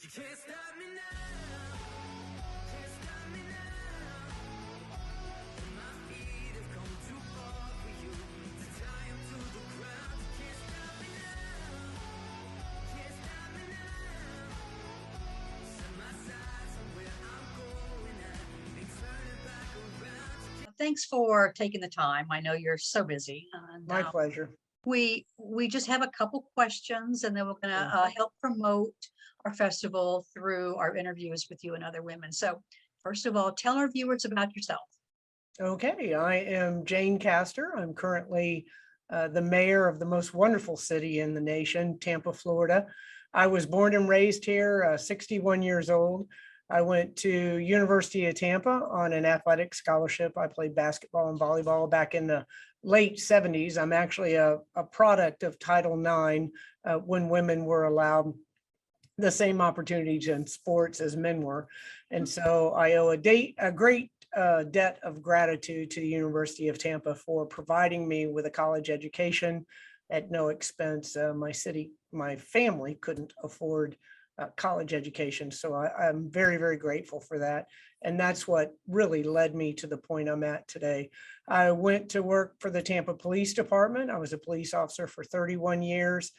You can't stop me now. Can't stop me now. And my feet have come too far for you to tie 'em to the ground. You can't stop me now. Can't stop me now. Set my sights on where I'm going at. Ain't turning back around. Thanks for taking the time. I know you're so busy. And My pleasure. we just have a couple questions, and then we're going to help promote our festival through our interviews with you and other women. So first of all, tell our viewers about yourself. Okay, I am Jane Castor. I'm currently the mayor of the most wonderful city in the nation, Tampa, Florida. I was born and raised here, 61 years old. I went to University of Tampa on an athletic scholarship. I played basketball and volleyball back in the late 70s. I'm actually a product of Title IX when women were allowed the same opportunities in sports as men were. And so I owe a great debt of gratitude to the University of Tampa for providing me with a college education at no expense. My family couldn't afford college education. So I'm very, very grateful for that. And that's what really led me to the point I'm at today. I went to work for the Tampa Police Department. I was a police officer for 31 years,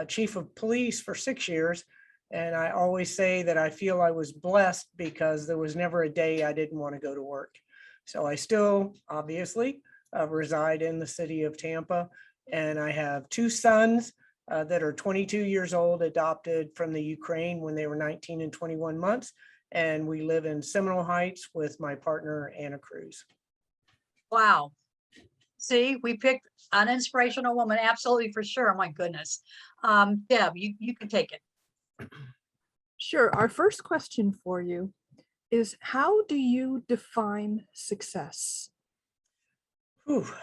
chief of police for 6 years. And I always say that I feel I was blessed because there was never a day I didn't want to go to work. So I still obviously reside in the city of Tampa, and I have two sons that are 22 years old, adopted from the Ukraine when they were 19 and 21 months. And we live in Seminole Heights with my partner, Anna Cruz. Wow. See, we picked an inspirational woman. Absolutely, for sure. My goodness. Deb, you can take it. Sure. Our first question for you is, how do you define success?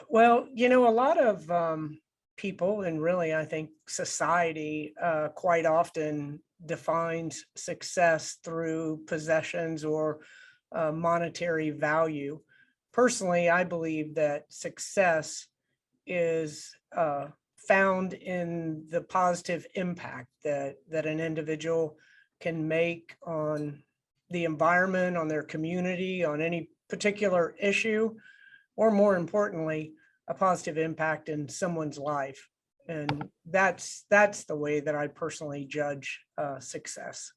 Well, a lot of people, and really I think society quite often defines success through possessions or monetary value. Personally, I believe that success is found in the positive impact that an individual can make on the environment, on their community, on any particular issue, or more importantly, a positive impact in someone's life. And that's the way that I personally judge success.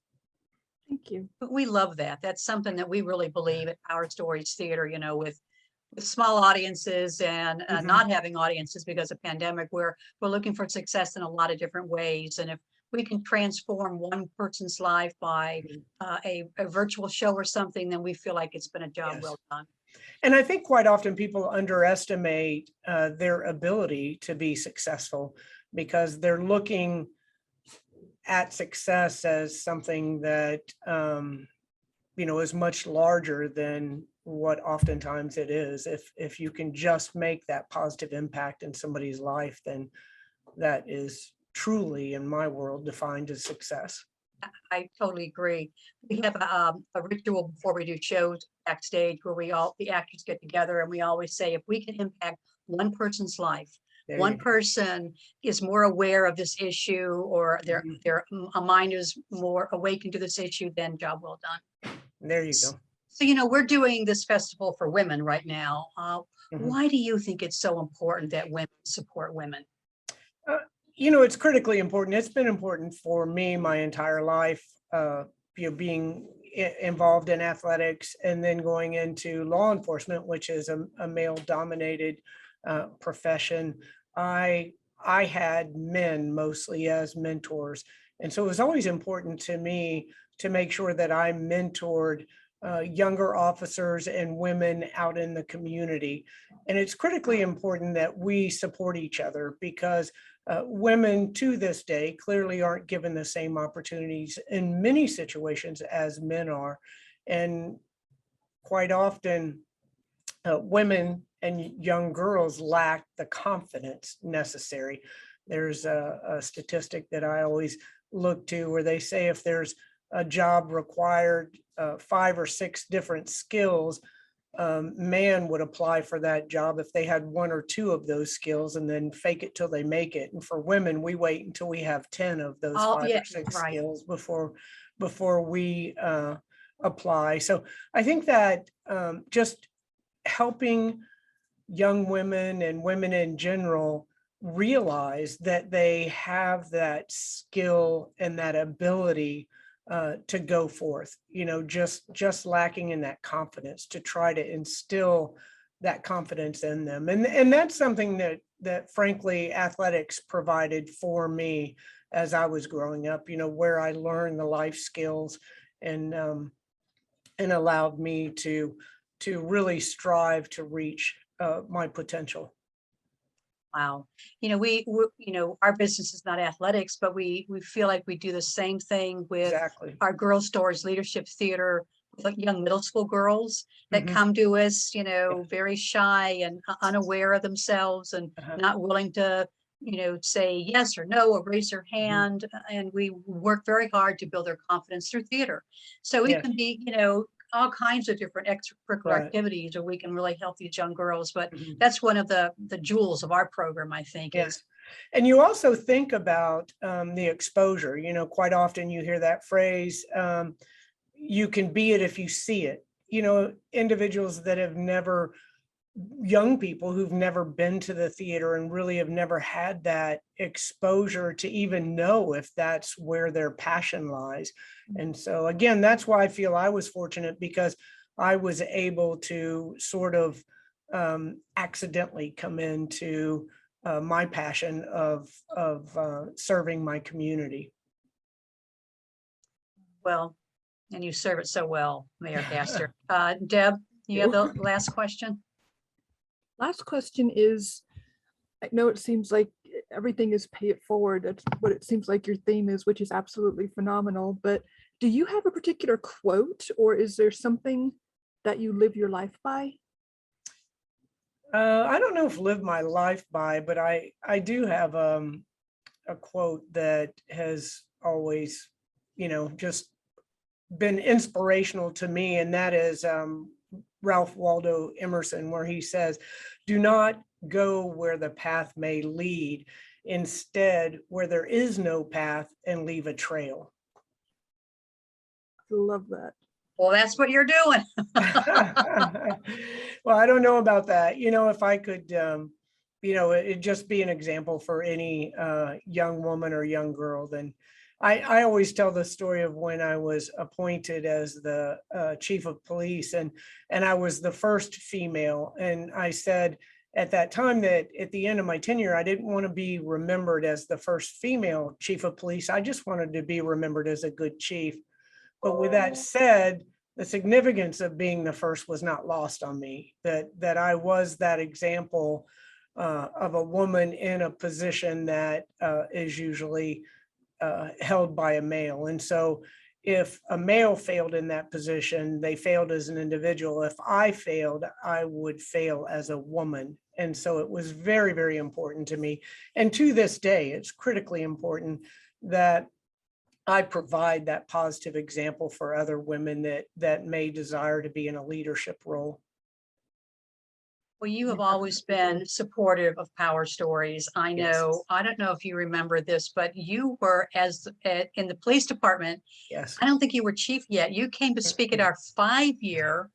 Thank you. But we love that. That's something that we really believe at Our Stories Theater, with small audiences and not having audiences because of pandemic, we're looking for success in a lot of different ways. And if we can transform one person's life by a virtual show or something, then we feel like it's been a job well done. And I think quite often people underestimate their ability to be successful because they're looking at success as something that, is much larger than what oftentimes it is. If you can just make that positive impact in somebody's life, then that is truly, in my world, defined as success. I totally agree. We have a ritual before we do shows backstage where the actors get together, and we always say, if we can impact one person's life, one person is more aware of this issue, or their mind is more awakened to this issue, then job well done. There you go. So, we're doing this festival for women right now. Why do you think it's so important that women support women? It's critically important. It's been important for me my entire life, being involved in athletics and then going into law enforcement, which is a male-dominated profession. I had men mostly as mentors. And so it was always important to me to make sure that I mentored younger officers and women out in the community. And it's critically important that we support each other because women to this day clearly aren't given the same opportunities in many situations as men are. And quite often, women and young girls lack the confidence necessary. There's a statistic that I always look to where they say if there's a job required 5 or 6 different skills, man would apply for that job if they had 1 or 2 of those skills and then fake it till they make it. And for women, we wait until we have 10 of those 5 or 6 skills before before we apply. So I think that just helping young women and women in general realize that they have that skill and that ability to go forth, just lacking in that confidence, to try to instill that confidence in them. And that's something that frankly athletics provided for me as I was growing up, where I learned the life skills and allowed me to really strive to reach my potential. Wow. Our business is not athletics, but we feel like we do the same thing with Exactly. our Girls Stories Leadership Theater, with like young middle school girls that Mhm. come to us, very shy and unaware of themselves and Uh-huh. not willing to, say yes or no or raise their Mhm. hand. And we work very hard to build their confidence through theater. So it Yes. can be, all kinds of different extracurricular Right. activities, or we can really help these young girls. But Mhm. that's one of the jewels of our program, I think, Yes. is And you also think about the exposure. Quite often you hear that phrase, you can be it if you see it. Individuals that have never, young people who've never been to the theater and really have never had that exposure to even know if that's where their passion lies. And so again, that's why I feel I was fortunate, because I was able to sort of accidentally come into my passion of serving my community. well, and you serve it so well, Mayor Castor. Deb, you have the last question? Last question is, I know it seems like everything is pay it forward. That's what it seems like your theme is, which is absolutely phenomenal. But do you have a particular quote, or is there something that you live your life by? I don't know if live my life by, but I do have a quote that has always, just been inspirational to me, and that is Ralph Waldo Emerson, where he says, "Do not go where the path may lead, instead where there is no path, and leave a trail." I love that. Well, that's what you're doing. Well, I don't know about that. If I could, it'd just be an example for any young woman or young girl. Then I always tell the story of when I was appointed as the chief of police, and I was the first female. And I said at that time that at the end of my tenure, I didn't want to be remembered as the first female chief of police. I just wanted to be remembered as a good chief. But with that said, the significance of being the first was not lost on me, that I was that example of a woman in a position that is usually held by a male. And so if a male failed in that position, they failed as an individual. If I failed, I would fail as a woman. And so it was very, very important to me. And to this day, it's critically important that I provide that positive example for other women that may desire to be in a leadership role. Well, you have always been supportive of Power Stories. I Yes. know, I don't know if you remember this, but you were in the police department. Yes. I don't think you were chief yet. You came to speak at our 5-year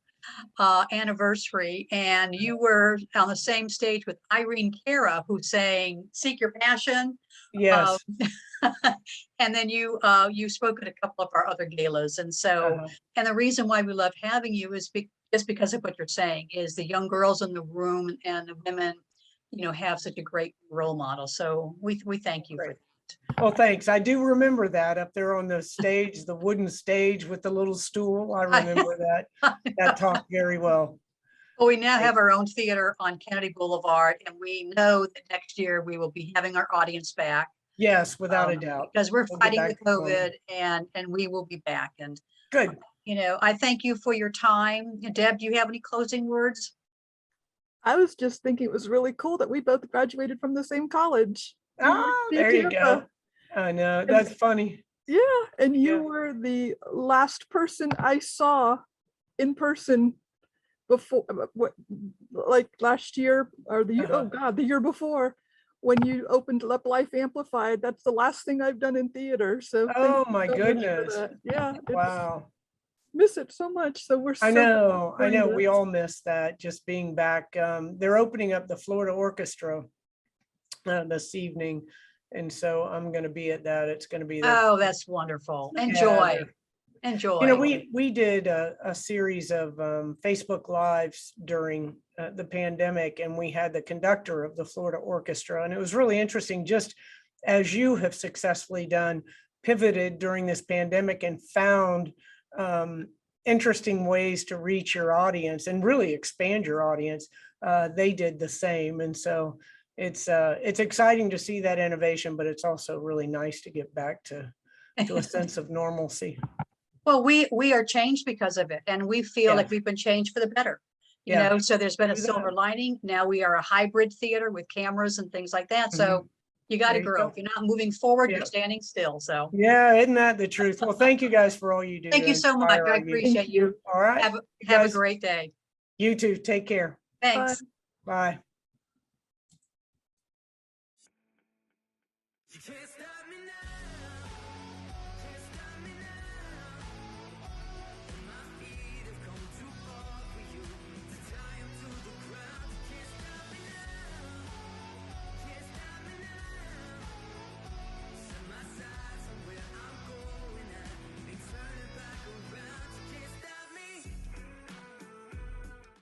anniversary, and you were on the same stage with Irene Cara, who's saying, "Seek your passion." Yes. And then you spoke at a couple of our other galas. And so, Uh-huh. and the reason why we love having you is just because of what you're saying, is the young girls in the room and the women, have such a great role model. So we thank you for Great. that. Well, thanks. I do remember that up there on the stage, the wooden stage with the little stool. I remember that talk very well. Well, we now Great. have our own theater on Kennedy Boulevard, and we know that next year we will be having our audience back. Yes, without a doubt. Because we're We'll get fighting back the to normal. COVID, and we will be back. And, Good. I thank you for your time. Deb, do you have any closing words? I was just thinking it was really cool that we both graduated from the same college. Oh, there you go. I know, that's funny. Yeah, and you Yeah. were the last person I saw in person before, like last year or the year, oh Uh-huh. God, the year before, when you opened up Life Amplified. That's the last thing I've done in theater. So thank Oh you my so much for goodness. that. Yeah, Wow. miss it so much. So we're so I know. grateful for We you. all miss that, just being back. They're opening up the Florida Orchestra this evening. And so I'm going to be at that. It's going to be their, Oh, that's wonderful. yeah, Enjoy, you know, enjoy. we did a series of Facebook Lives during the pandemic, and we had the conductor of the Florida Orchestra. And it was really interesting, just as you have successfully done, pivoted during this pandemic and found interesting ways to reach your audience and really expand your audience. They did the same. And so it's exciting to see that innovation, but it's also really nice to get back to a sense of normalcy. Well, we are changed because of it, and we feel Yeah. like we've been changed for the better. You Yeah. know, so there's been a Do silver that. lining. Now we are a hybrid theater with cameras and things like that. So you got to There you grow. go. If you're not moving forward, Yeah. you're standing still. So Yeah, isn't that the truth? Well, thank you guys for all you do. thank to you so much. inspire I our youth. appreciate Thank you. you. All right. Have You a guys- great day. You too. Take care. Thanks. Bye. You can't stop.